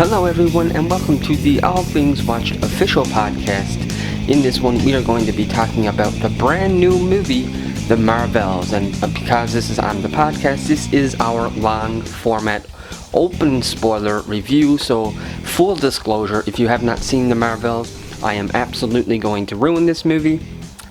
Hello everyone and welcome to the All Things Watch official podcast. In this one we are going to be talking about the brand new movie, The Marvels, and because this is on the podcast, this is our long format open spoiler review, so full disclosure, if you have not seen The Marvels, I am absolutely going to ruin this movie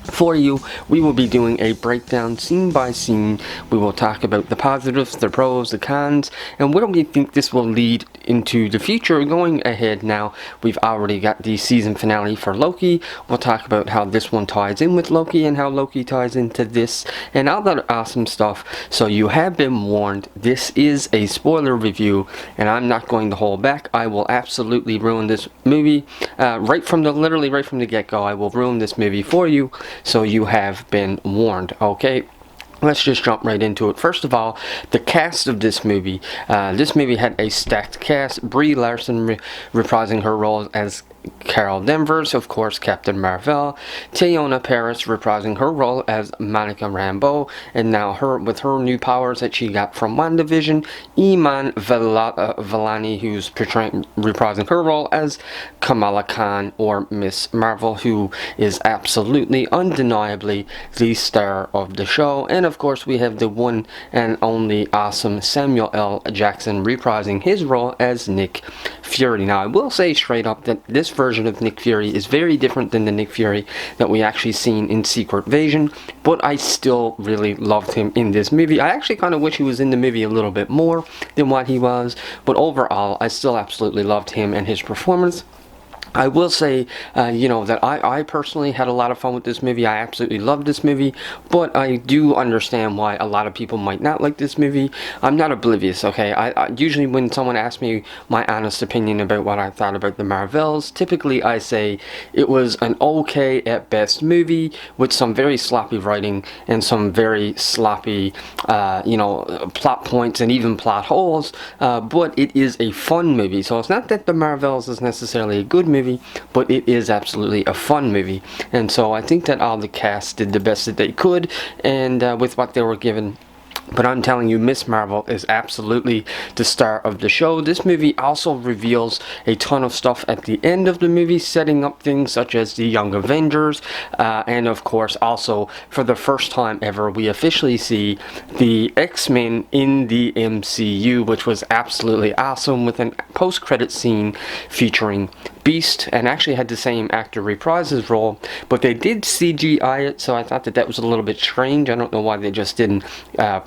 for you. We will be doing a breakdown scene by scene. We will talk about the positives, the pros, the cons, and what do we think this will lead into the future going ahead. Now, we've already got the season finale for Loki. We'll talk about how this one ties in with Loki and how Loki ties into this and all that awesome stuff. So you have been warned. This is a spoiler review and I'm not going to hold back. I will absolutely ruin this movie literally right from the get-go. I will ruin this movie for you. So you have been warned, okay? Let's just jump right into it. First of all, the cast of this movie. This movie had a stacked cast. Brie Larson reprising her role as Carol Danvers, of course, Captain Marvel. Teyonah Parris reprising her role as Monica Rambeau, and now with her new powers that she got from WandaVision. Iman Vellani, who's reprising her role as Kamala Khan, or Miss Marvel, who is absolutely, undeniably the star of the show. And of course, we have the one and only awesome Samuel L. Jackson reprising his role as Nick Fury. Now, I will say straight up that this version of Nick Fury is very different than the Nick Fury that we actually seen in Secret Invasion, but I still really loved him in this movie. I actually kind of wish he was in the movie a little bit more than what he was, but overall, I still absolutely loved him and his performance. I will say, that I personally had a lot of fun with this movie. I absolutely loved this movie, but I do understand why a lot of people might not like this movie. I'm not oblivious, okay? I usually when someone asks me my honest opinion about what I thought about the Marvels, typically I say it was an okay at best movie with some very sloppy writing and some very sloppy, plot points and even plot holes, but it is a fun movie. So it's not that the Marvels is necessarily a good movie, but it is absolutely a fun movie, and so I think that all the cast did the best that they could, and with what they were given. But I'm telling you, Miss Marvel is absolutely the star of the show. This movie also reveals a ton of stuff at the end of the movie, setting up things such as the Young Avengers, and of course, also, for the first time ever, we officially see the X-Men in the MCU, which was absolutely awesome, with a post-credit scene featuring Beast, and actually had the same actor reprise his role, but they did CGI it, so I thought that was a little bit strange. I don't know why they just didn't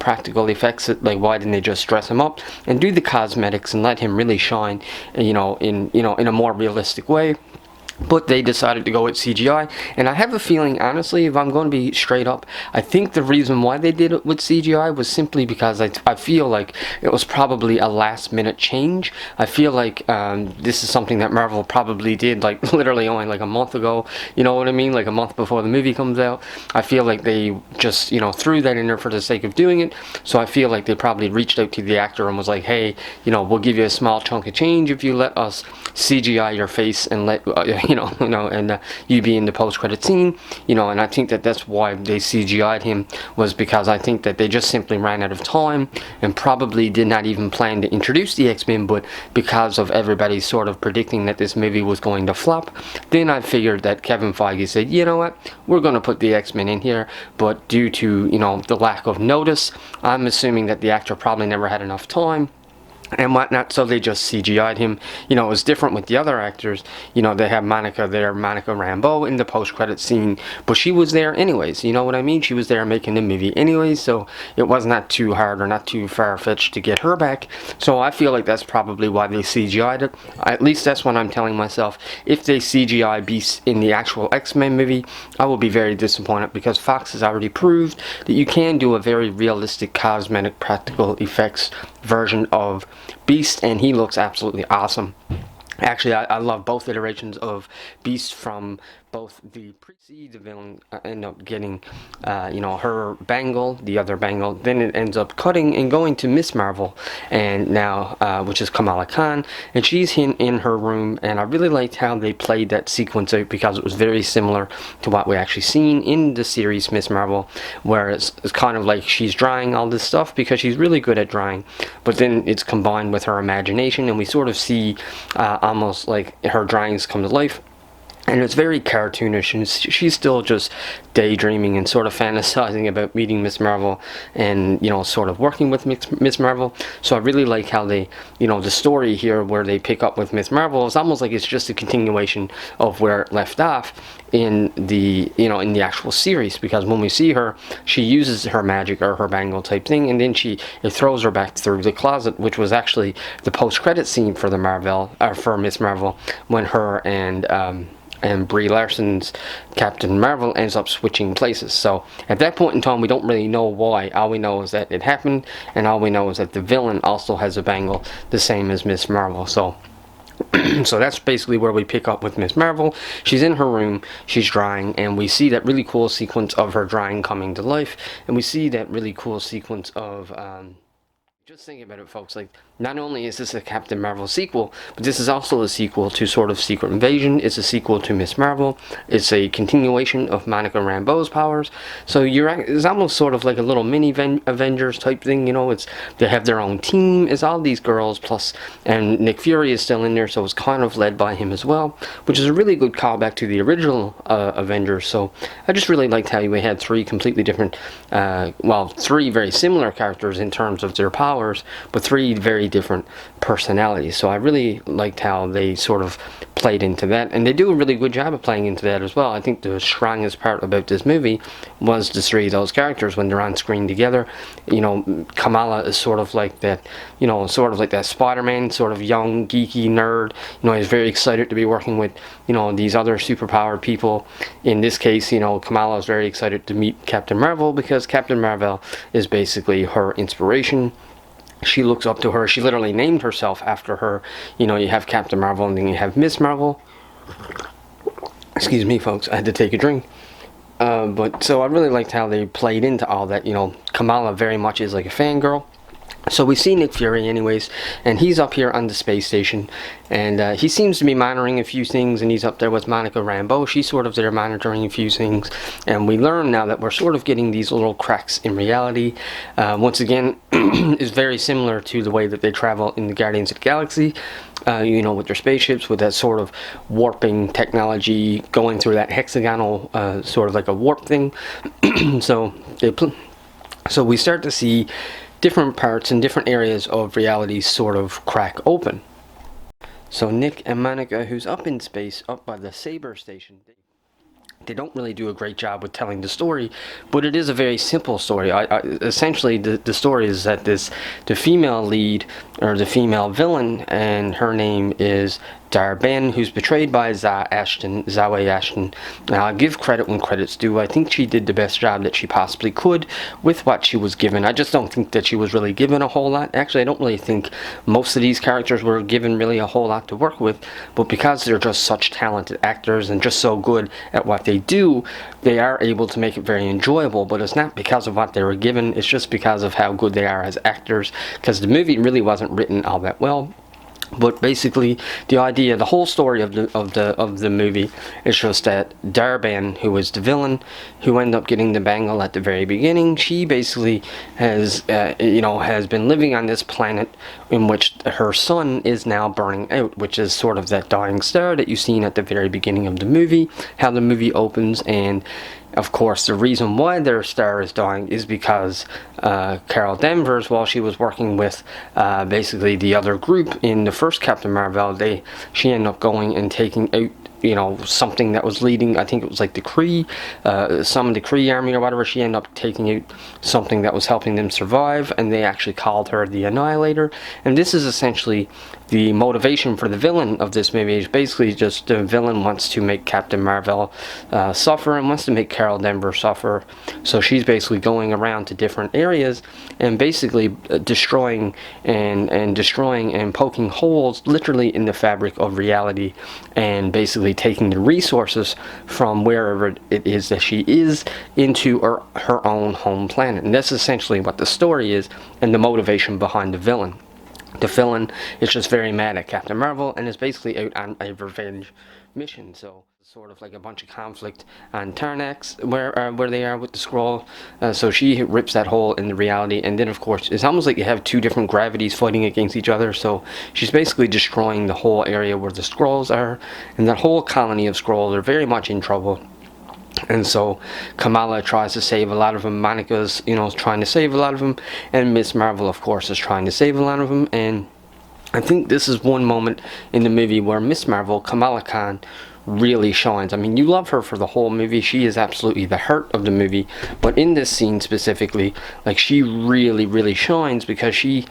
practical effects it. Like, why didn't they just dress him up and do the cosmetics and let him really shine, in a more realistic way? But they decided to go with CGI, and I have a feeling, honestly, if I'm going to be straight up, I think the reason why they did it with CGI was simply because I feel like it was probably a last minute change. I feel like this is something that Marvel probably did, like, literally only like a month ago, you know what I mean, like a month before the movie comes out. I feel like they just, threw that in there for the sake of doing it, so I feel like they probably reached out to the actor and was like, hey, we'll give you a small chunk of change if you let us CGI your face and let and you be in the post-credit scene, and I think that that's why they CGI'd him, was because I think that they just simply ran out of time and probably did not even plan to introduce the X-Men, but because of everybody sort of predicting that this movie was going to flop, then I figured that Kevin Feige said, you know what, we're going to put the X-Men in here, but due to, the lack of notice, I'm assuming that the actor probably never had enough time and whatnot, so they just CGI'd him. It was different with the other actors. They have Monica Rambeau in the post-credit scene, but she was there anyways, you know what I mean? She was there making the movie anyways, so it was not too hard or not too far-fetched to get her back, so I feel like that's probably why they CGI'd it. At least that's what I'm telling myself. If they CGI Beast in the actual X-Men movie, I will be very disappointed, because Fox has already proved that you can do a very realistic cosmetic practical effects version of Beast, and he looks absolutely awesome. Actually, I love both iterations of Beast, from both the villain end up getting, her bangle, the other bangle. Then it ends up cutting and going to Miss Marvel, and now, which is Kamala Khan, and she's in her room. And I really liked how they played that sequence out because it was very similar to what we actually seen in the series Miss Marvel, where it's kind of like she's drawing all this stuff because she's really good at drawing, but then it's combined with her imagination, and we sort of see almost like her drawings come to life. And it's very cartoonish, and she's still just daydreaming and sort of fantasizing about meeting Miss Marvel and, sort of working with Miss Marvel. So I really like how they, the story here where they pick up with Miss Marvel is almost like it's just a continuation of where it left off in the, in the actual series. Because when we see her, she uses her magic or her bangle type thing, and then it throws her back through the closet, which was actually the post-credit scene for for Miss Marvel, when her and Brie Larson's Captain Marvel ends up switching places. So at that point in time, we don't really know why. All we know is that it happened, and all we know is that the villain also has a bangle, the same as Miss Marvel. So so that's basically where we pick up with Miss Marvel. She's in her room, she's drawing, and we see that really cool sequence of her drawing coming to life, and we see that really cool sequence of just thinking about it, folks, like, not only is this a Captain Marvel sequel, but this is also a sequel to sort of Secret Invasion. It's a sequel to Miss Marvel. It's a continuation of Monica Rambeau's powers. So it's almost sort of like a little mini Avengers type thing, they have their own team. It's all these girls, and Nick Fury is still in there, so it's kind of led by him as well, which is a really good callback to the original Avengers. So I just really liked how we had three completely different, three very similar characters in terms of their powers, but three very different personalities. So I really liked how they sort of played into that, and they do a really good job of playing into that as well. I think the strongest part about this movie was the three of those characters when they're on screen together. Kamala is sort of like that, that Spider-Man sort of young geeky nerd. He's very excited to be working with these other superpowered people. In this case, Kamala is very excited to meet Captain Marvel because Captain Marvel is basically her inspiration. She looks up to her. She literally named herself after her. You have Captain Marvel, and then you have Miss Marvel. Excuse me, folks. I had to take a drink. So I really liked how they played into all that. Kamala very much is like a fangirl. So we see Nick Fury anyways, and he's up here on the space station, and he seems to be monitoring a few things, and he's up there with Monica Rambeau. She's sort of there monitoring a few things, and we learn now that we're sort of getting these little cracks in reality. Once again, is very similar to the way that they travel in the Guardians of the Galaxy, with their spaceships, with that sort of warping technology going through that hexagonal, sort of like a warp thing. So we start to see different parts and different areas of reality sort of crack open. So Nick and Monica, who's up in space, up by the Saber station, they don't really do a great job with telling the story, but it is a very simple story. Essentially, the story is that the female lead, or the female villain, and her name is Dar-Benn, who's betrayed by Zawe Ashton. Now, I'll give credit when credit's due. I think she did the best job that she possibly could with what she was given. I just don't think that she was really given a whole lot. Actually, I don't really think most of these characters were given really a whole lot to work with, but because they're just such talented actors and just so good at what they do, they are able to make it very enjoyable. But it's not because of what they were given, it's just because of how good they are as actors, because the movie really wasn't written all that well. But basically, the whole story of the movie is just that Dar-Benn, who is the villain, who ended up getting the bangle at the very beginning, she basically has been living on this planet in which her sun is now burning out, which is sort of that dying star that you've seen at the very beginning of the movie, how the movie opens. And of course, the reason why their star is dying is because Carol Danvers, while she was working with basically the other group in the first Captain Marvel, she ended up going and taking out something that was leading, I think it was like the Kree, some of the Kree army or whatever. She ended up taking out something that was helping them survive, and they actually called her the Annihilator. And this is essentially the motivation for the villain of this movie. Is basically just the villain wants to make Captain Marvel suffer, and wants to make Carol Danvers suffer. So she's basically going around to different areas and basically destroying and poking holes literally in the fabric of reality, and basically basically taking the resources from wherever it is that she is into her own home planet. And that's essentially what the story is and the motivation behind the villain. The villain is just very mad at Captain Marvel and is basically out on a revenge mission. So sort of like a bunch of conflict on Tarnax where they are with the Skrull. So she rips that hole in the reality, and then of course it's almost like you have two different gravities fighting against each other. So she's basically destroying the whole area where the Skrulls are, and that whole colony of Skrulls are very much in trouble. And so Kamala tries to save a lot of them. Monica's, trying to save a lot of them. And Miss Marvel, of course, is trying to save a lot of them. And I think this is one moment in the movie where Miss Marvel, Kamala Khan, really shines. I mean, you love her for the whole movie. She is absolutely the heart of the movie. But in this scene specifically, like, she really, really shines because she's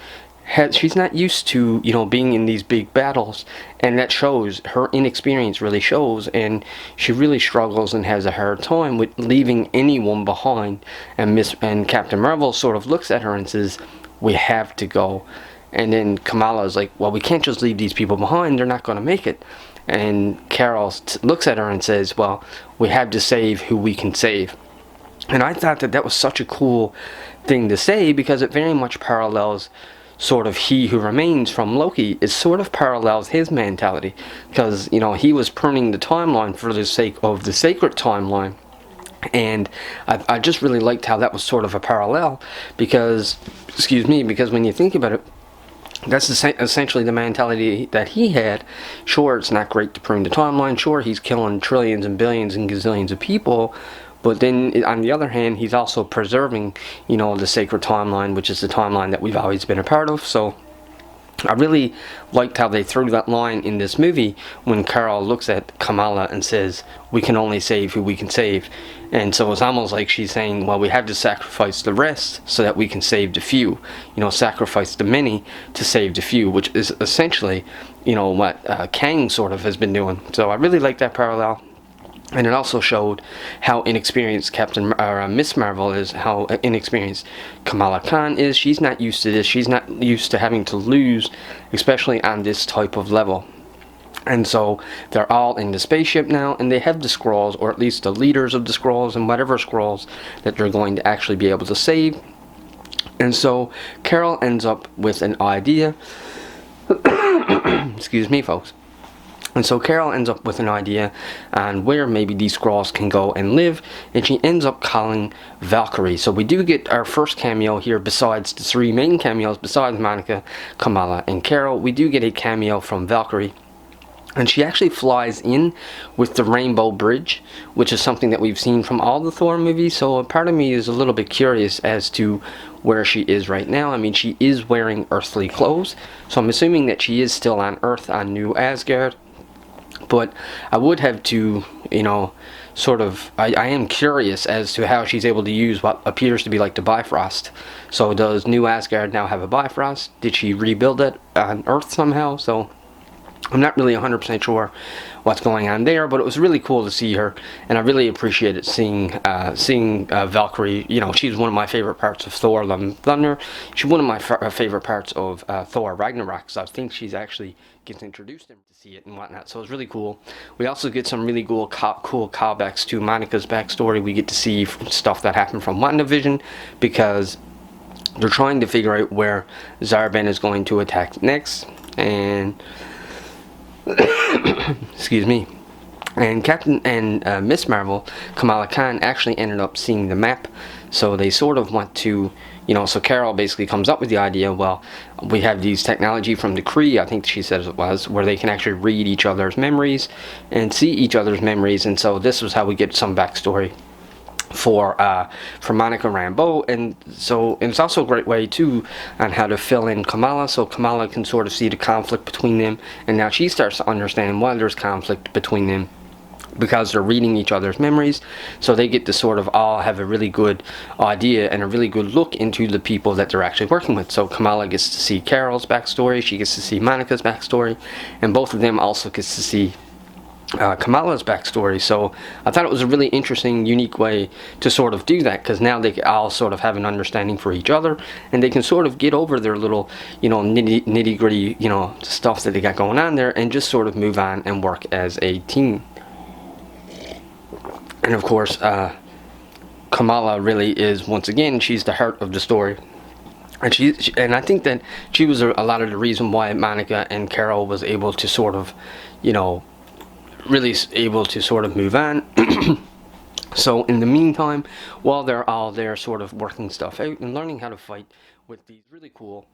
not used to, being in these big battles, and that shows. Her inexperience really shows, and she really struggles and has a hard time with leaving anyone behind. And Captain Marvel sort of looks at her and says, "We have to go." And then Kamala is like, "Well, we can't just leave these people behind. They're not going to make it." And Carol looks at her and says, "Well, we have to save who we can save." And I thought that was such a cool thing to say, because it very much parallels sort of He Who Remains from Loki. It sort of parallels his mentality, because he was pruning the timeline for the sake of the sacred timeline. And I just really liked how that was sort of a parallel, because when you think about it, that's essentially the mentality that he had. Sure, it's not great to prune the timeline. Sure, he's killing trillions and billions and gazillions of people. But then, on the other hand, he's also preserving, the sacred timeline, which is the timeline that we've always been a part of. So I really liked how they threw that line in this movie when Carol looks at Kamala and says, "We can only save who we can save." And so it's almost like she's saying, well, we have to sacrifice the rest so that we can save the few. Sacrifice the many to save the few, which is essentially, what Kang sort of has been doing. So I really like that parallel. And it also showed how inexperienced Miss Marvel is, how inexperienced Kamala Khan is. She's not used to this. She's not used to having to lose, especially on this type of level. And so they're all in the spaceship now, and they have the Skrulls, or at least the leaders of the Skrulls, and whatever Skrulls that they're going to actually be able to save. And so Carol ends up with an idea. Excuse me, folks. And so Carol ends up with an idea on where maybe these Skrulls can go and live, and she ends up calling Valkyrie. So we do get our first cameo here, besides the three main cameos, besides Monica, Kamala, and Carol. We do get a cameo from Valkyrie. And she actually flies in with the Rambeau Bridge, which is something that we've seen from all the Thor movies. So a part of me is a little bit curious as to where she is right now. I mean, she is wearing earthly clothes, so I'm assuming that she is still on Earth, on New Asgard. But I would have to, I am curious as to how she's able to use what appears to be like the Bifrost. So does New Asgard now have a Bifrost? Did she rebuild it on Earth somehow? So I'm not really 100% sure what's going on there, but it was really cool to see her, and I really appreciated seeing Valkyrie. She's one of my favorite parts of Thor: Love and Thunder. She's one of my favorite parts of Thor: Ragnarok, so I think she's actually gets introduced to see it and whatnot, so it's really cool. We also get some really cool callbacks to Monica's backstory. We get to see stuff that happened from WandaVision, because they're trying to figure out where Dar-Benn is going to attack next, and excuse me. And Miss Marvel, Kamala Khan, actually ended up seeing the map. So they sort of want to, so Carol basically comes up with the idea, well, we have these technology from the Kree, I think she says it was, where they can actually read each other's memories and see each other's memories. And so this was how we get some backstory for Monica Rambeau. And it's also a great way too on how to fill in Kamala, so Kamala can sort of see the conflict between them, and now she starts to understand why there's conflict between them, because they're reading each other's memories. So they get to sort of all have a really good idea and a really good look into the people that they're actually working with. So Kamala gets to see Carol's backstory, she gets to see Monica's backstory, and both of them also gets to see Kamala's backstory. So I thought it was a really interesting, unique way to sort of do that, because now they all sort of have an understanding for each other, and they can sort of get over their little, nitty gritty, stuff that they got going on there, and just sort of move on and work as a team. And of course, Kamala really is, once again, she's the heart of the story. And and I think that she was a lot of the reason why Monica and Carol was able to sort of, really able to sort of move on. So in the meantime, while they're all there sort of working stuff out and learning how to fight with these really cool.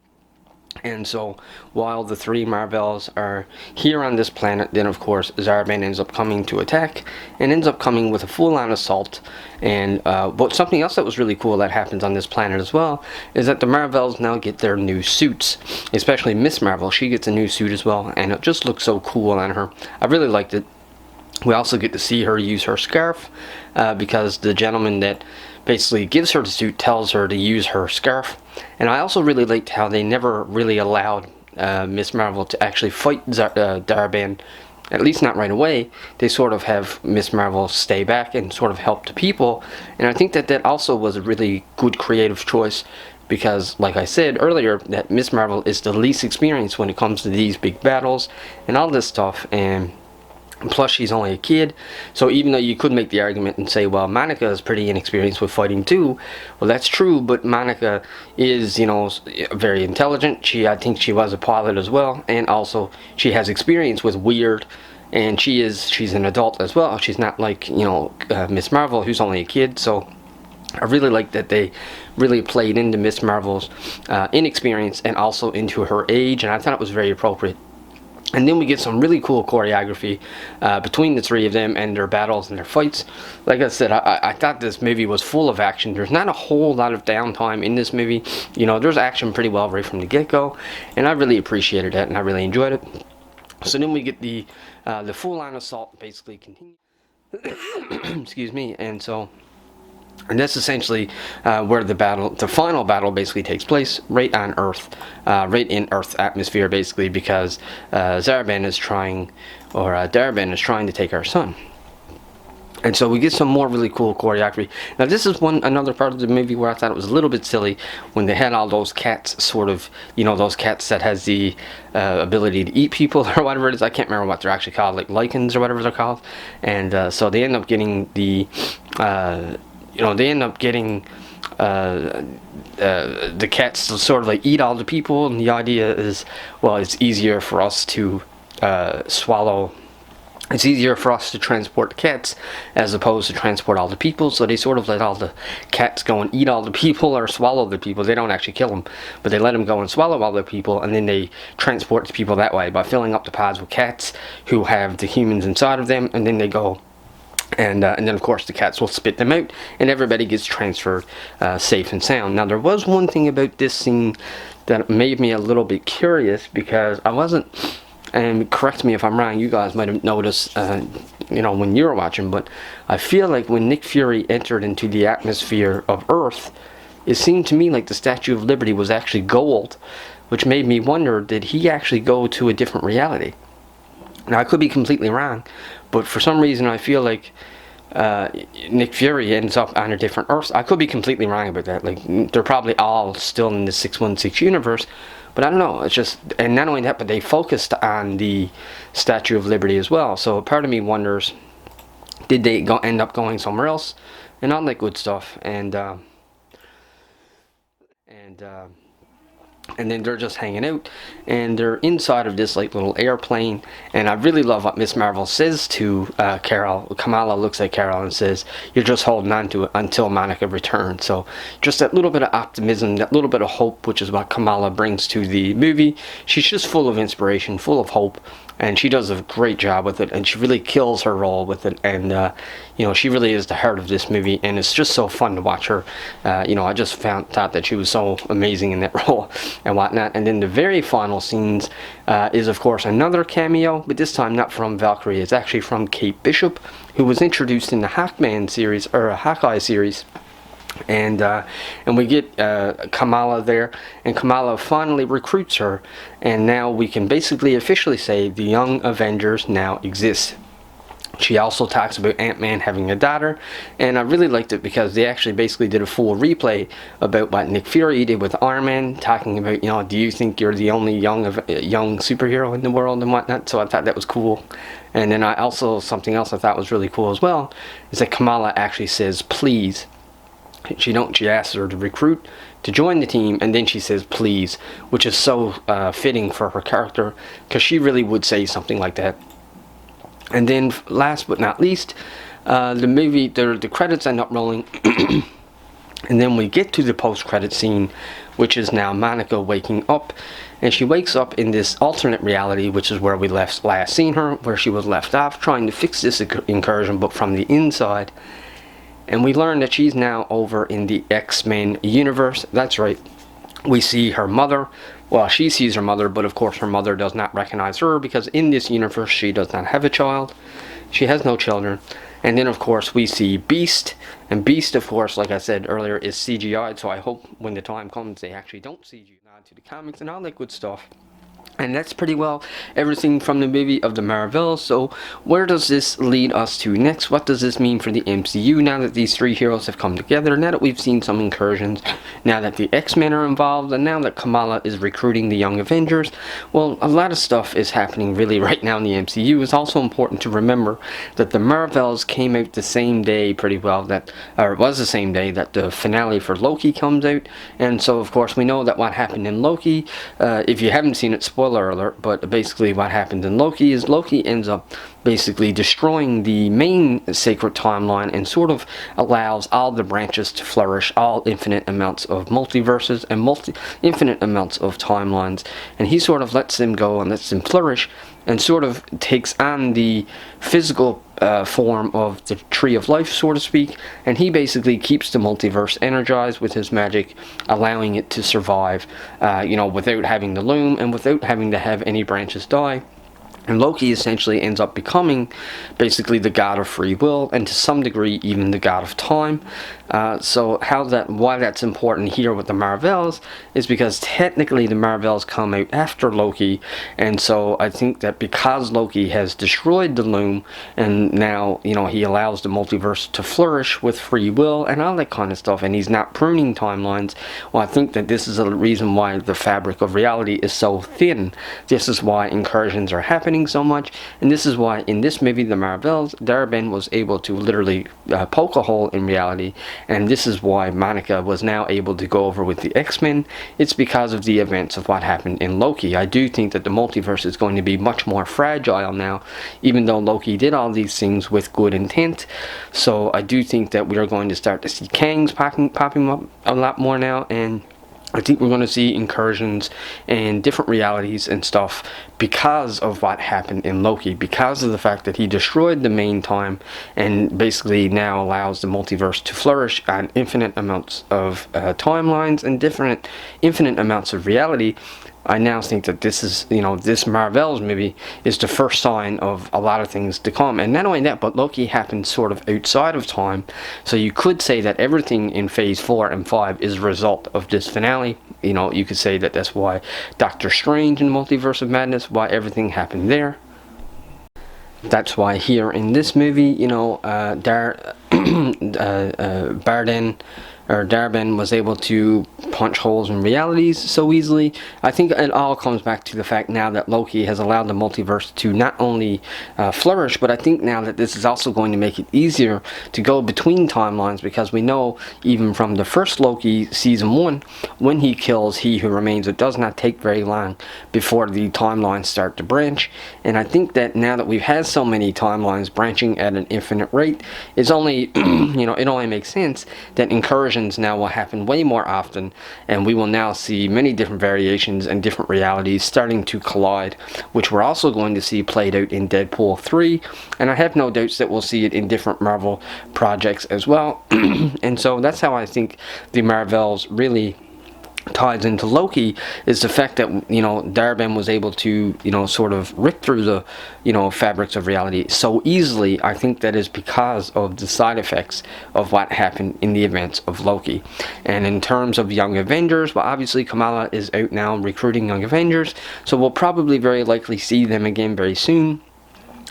And so while the three Marvels are here on this planet, then of course Dar-Benn ends up coming to attack and ends up coming with a full-on assault. And but something else that was really cool that happens on this planet as well is that the Marvels now get their new suits, especially Miss Marvel. She gets a new suit as well, and it just looks so cool on her. I really liked it. We also get to see her use her scarf because the gentleman that basically gives her the suit tells her to use her scarf. And I also really liked how they never really allowed Miss Marvel to actually fight Dar-Benn, at least not right away. They sort of have Miss Marvel stay back and sort of help the people. And I think that that also was a really good creative choice because, like I said earlier, that Miss Marvel is the least experienced when it comes to these big battles and all this stuff. And plus, she's only a kid, so even though you could make the argument and say, well, Monica is pretty inexperienced with fighting too, well, that's true, but Monica is, very intelligent. I think she was a pilot as well, and also she has experience with weird, and she's an adult as well. She's not like, Miss Marvel, who's only a kid, so I really like that they really played into Miss Marvel's inexperience and also into her age, and I thought it was very appropriate. And then we get some really cool choreography between the three of them and their battles and their fights. Like I said, I thought this movie was full of action. There's not a whole lot of downtime in this movie. There's action pretty well right from the get-go. And I really appreciated that, and I really enjoyed it. So then we get the full-on assault basically continue. Excuse me. And that's essentially where the final battle basically takes place, right on Earth, right in Earth's atmosphere, basically, because Dar-Benn is trying to take our sun. And so we get some more really cool choreography. Now this is another part of the movie where I thought it was a little bit silly when they had all those cats, sort of, those cats that has the ability to eat people or whatever it is. I can't remember what they're actually called, like lichens or whatever they're called. And so they end up getting the cats to sort of like eat all the people, and the idea is, well, it's easier for us to swallow. It's easier for us to transport cats as opposed to transport all the people, so they sort of let all the cats go and eat all the people or swallow the people. They don't actually kill them, but they let them go and swallow all the people, and then they transport the people that way by filling up the pods with cats who have the humans inside of them, and then they go. And then, of course, the cats will spit them out, and everybody gets transferred safe and sound. Now, there was one thing about this scene that made me a little bit curious, because I wasn't, and correct me if I'm wrong, you guys might have noticed, when you were watching, but I feel like when Nick Fury entered into the atmosphere of Earth, it seemed to me like the Statue of Liberty was actually gold, which made me wonder, did he actually go to a different reality? Now, I could be completely wrong, but for some reason I feel like Nick Fury ends up on a different Earth. I could be completely wrong about that. Like, they're probably all still in the 616 universe, but I don't know. It's just, and not only that, but they focused on the Statue of Liberty as well. So part of me wonders, did they end up going somewhere else, and all that good stuff, and then they're just hanging out, and they're inside of this like little airplane. And I really love what Miss Marvel says to Carol. Kamala looks at Carol and says, "You're just holding on to it until Monica returns." So just that little bit of optimism, that little bit of hope, which is what Kamala brings to the movie. She's just full of inspiration, full of hope, and she does a great job with it, and she really kills her role with it. And she really is the heart of this movie, and it's just so fun to watch her. I just thought that she was so amazing in that role and whatnot. And then the very final scenes is, of course, another cameo, but this time not from Valkyrie. It's actually from Kate Bishop, who was introduced in the Hawkman series, or Hawkeye series. And we get Kamala there, and Kamala finally recruits her, and now we can basically officially say the Young Avengers now exist. She also talks about Ant-Man having a daughter, and I really liked it because they actually basically did a full replay about what Nick Fury did with Iron Man, talking about, do you think you're the only young superhero in the world and whatnot. So I thought that was cool. And then something else I thought was really cool as well is that Kamala actually says please. She asks her to recruit to join the team, and then she says please, which is so fitting for her character, because she really would say something like that. And then last but not least, the credits end up rolling and then we get to the post-credit scene, which is now Monica waking up, and she wakes up in this alternate reality, which is where we last seen her, where she was left off trying to fix this incursion, but from the inside. And we learn that she's now over in the X-Men universe. That's right. We see her mother. Well, she sees her mother, but of course her mother does not recognize her, because in this universe she does not have a child. She has no children. And then of course we see Beast. And Beast, of course, like I said earlier, is CGI'd, so I hope when the time comes they actually don't CGI to the comics and all that good stuff. And that's pretty well everything from the movie of the Marvels. So where does this lead us to next? What does this mean for the MCU now that these three heroes have come together? Now that we've seen some incursions, now that the X-Men are involved, and now that Kamala is recruiting the Young Avengers, well, a lot of stuff is happening really right now in the MCU. It's also important to remember that the Marvels came out the same day pretty well, or it was the same day that the finale for Loki comes out. And so of course we know that what happened in Loki, if you haven't seen it, spoiler alert, but basically what happens in Loki is Loki ends up basically destroying the main sacred timeline and sort of allows all the branches to flourish, all infinite amounts of multiverses and infinite amounts of timelines, and he sort of lets them go and lets them flourish and sort of takes on the physical form of the tree of life, so to speak, and he basically keeps the multiverse energized with his magic, allowing it to survive, without having to loom and without having to have any branches die. And Loki essentially ends up becoming basically the god of free will, and to some degree even the god of time. So why that's important here with the Marvels is because technically the Marvels come out after Loki, and so I think that because Loki has destroyed the loom and now he allows the multiverse to flourish with free will and all that kind of stuff, and he's not pruning timelines, well, I think that this is a reason why the fabric of reality is so thin. This is why incursions are happening so much, and this is why in this movie the Marvels, Dar-Benn was able to literally poke a hole in reality. And this is why Monica was now able to go over with the X-Men. It's because of the events of what happened in Loki. I do think that the multiverse is going to be much more fragile now, even though Loki did all these things with good intent. So I do think that we are going to start to see Kangs popping up a lot more now, and I think we're going to see incursions and different realities and stuff because of what happened in Loki, because of the fact that he destroyed the main time and basically now allows the multiverse to flourish on infinite amounts of timelines and infinite amounts of reality. I now think that this is, this Marvels movie is the first sign of a lot of things to come. And not only that, but Loki happened sort of outside of time. So you could say that everything in Phase 4 and 5 is a result of this finale. You could say that that's why Doctor Strange in the Multiverse of Madness, why everything happened there. That's why here in this movie, Dar-Benn was able to punch holes in realities so easily. I think it all comes back to the fact now that Loki has allowed the multiverse to not only flourish, but I think now that this is also going to make it easier to go between timelines, because we know even from the first Loki season 1, when he kills He Who Remains, it does not take very long before the timelines start to branch. And I think that now that we've had so many timelines branching at an infinite rate, it's only it only makes sense that incursions now will happen way more often, and we will now see many different variations and different realities starting to collide, which we're also going to see played out in Deadpool 3, and I have no doubts that we'll see it in different Marvel projects as well. And so that's how I think the Marvels really ties into Loki, is the fact that Dar-Benn was able to sort of rip through the fabrics of reality so easily. I think that is because of the side effects of what happened in the events of Loki. And in terms of Young Avengers, well, obviously Kamala is out now recruiting Young Avengers, so we'll probably very likely see them again very soon.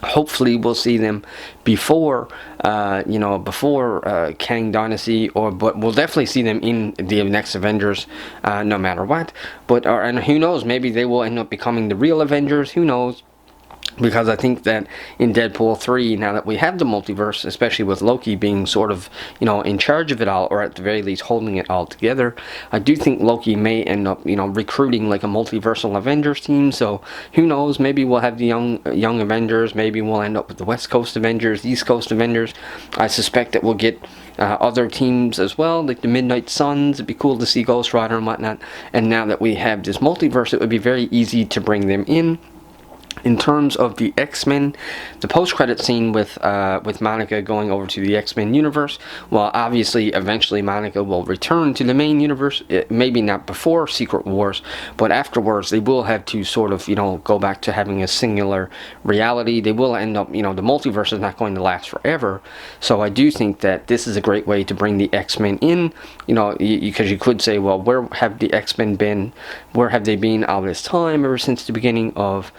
Hopefully we'll see them before Kang Dynasty, but we'll definitely see them in the next Avengers, no matter what. But and who knows, maybe they will end up becoming the real Avengers. Who knows? Because I think that in Deadpool 3, now that we have the multiverse, especially with Loki being sort of, in charge of it all, or at the very least holding it all together, I do think Loki may end up, recruiting like a multiversal Avengers team. So who knows? Maybe we'll have the young Avengers. Maybe we'll end up with the West Coast Avengers, East Coast Avengers. I suspect that we'll get other teams as well, like the Midnight Suns. It'd be cool to see Ghost Rider and whatnot. And now that we have this multiverse, it would be very easy to bring them in. In terms of the X-Men, the post-credit scene with Monica going over to the X-Men universe, well, obviously, eventually Monica will return to the main universe, maybe not before Secret Wars, but afterwards they will have to sort of, go back to having a singular reality. They will end up, the multiverse is not going to last forever, so I do think that this is a great way to bring the X-Men in, because you could say, well, where have the X-Men been? Where have they been all this time, ever since the beginning of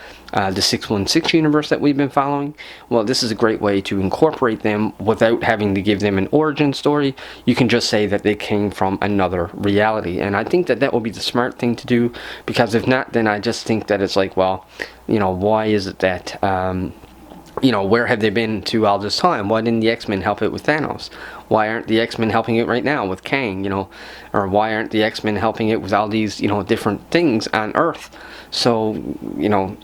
the 616 universe that we've been following? Well, this is a great way to incorporate them without having to give them an origin story. You can just say that they came from another reality, and I think that that will be the smart thing to do, because if not, then I just think that it's like, well, why is it that where have they been to all this time? Why didn't the X-Men help it with Thanos? Why aren't the X-Men helping it right now with Kang, or why aren't the X-Men helping it with all these, different things on Earth? So,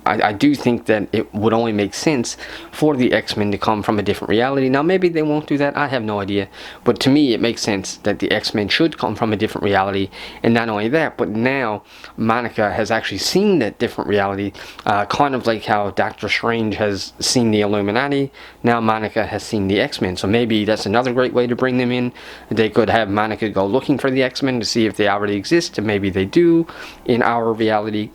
I do think that it would only make sense for the X-Men to come from a different reality. Now, maybe they won't do that, I have no idea. But to me, it makes sense that the X-Men should come from a different reality. And not only that, but now Monica has actually seen that different reality, kind of like how Doctor Strange has seen the Illuminati. Now Monica has seen the X-Men. So maybe that's another great way to bring them in. They could have Monica go looking for the X-Men to see if they already exist, and maybe they do in our reality.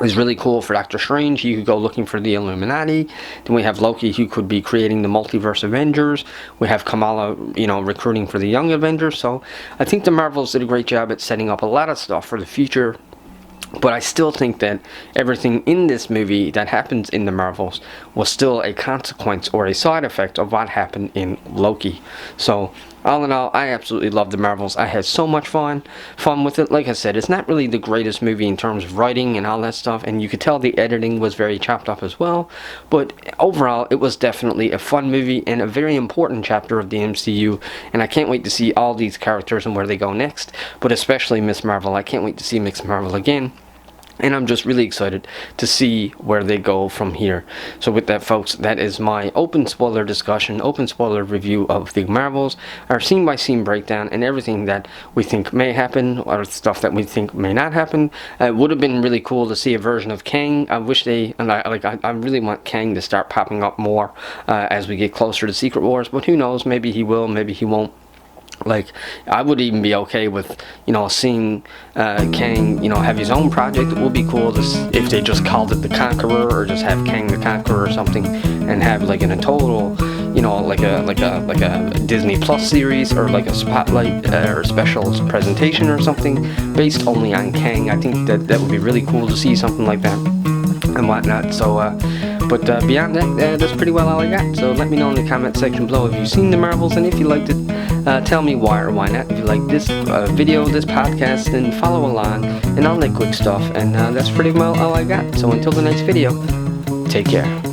Is really cool for Doctor Strange. He could go looking for the Illuminati. Then we have Loki, who could be creating the multiverse Avengers. We have Kamala, recruiting for the young Avengers. So I think the Marvels did a great job at setting up a lot of stuff for the future. But I still think that everything in this movie that happens in the Marvels was still a consequence or a side effect of what happened in Loki. So, all in all, I absolutely love the Marvels. I had so much fun with it. Like I said, it's not really the greatest movie in terms of writing and all that stuff, and you could tell the editing was very chopped up as well. But overall, it was definitely a fun movie and a very important chapter of the MCU, and I can't wait to see all these characters and where they go next, but especially Miss Marvel. I can't wait to see Miss Marvel again. And I'm just really excited to see where they go from here. So with that, folks, that is my open spoiler discussion, open spoiler review of the Marvels, our scene-by-scene breakdown, and everything that we think may happen, or stuff that we think may not happen. It would have been really cool to see a version of Kang. I wish I really want Kang to start popping up more as we get closer to Secret Wars, but who knows, maybe he will, maybe he won't. Like, I would even be okay with, seeing Kang, have his own project. It would be cool if they just called it The Conqueror, or just have Kang the Conqueror or something, and have like in a total, like a Disney Plus series, or like a spotlight or special presentation or something based only on Kang. I think that would be really cool to see something like that and whatnot. So, but beyond that, that's pretty well all I got. So let me know in the comment section below if you've seen the Marvels, and if you liked it. Tell me why or why not. If you like this video, this podcast, then follow along and all that good stuff. And that's pretty well all I got. So until the next video, take care.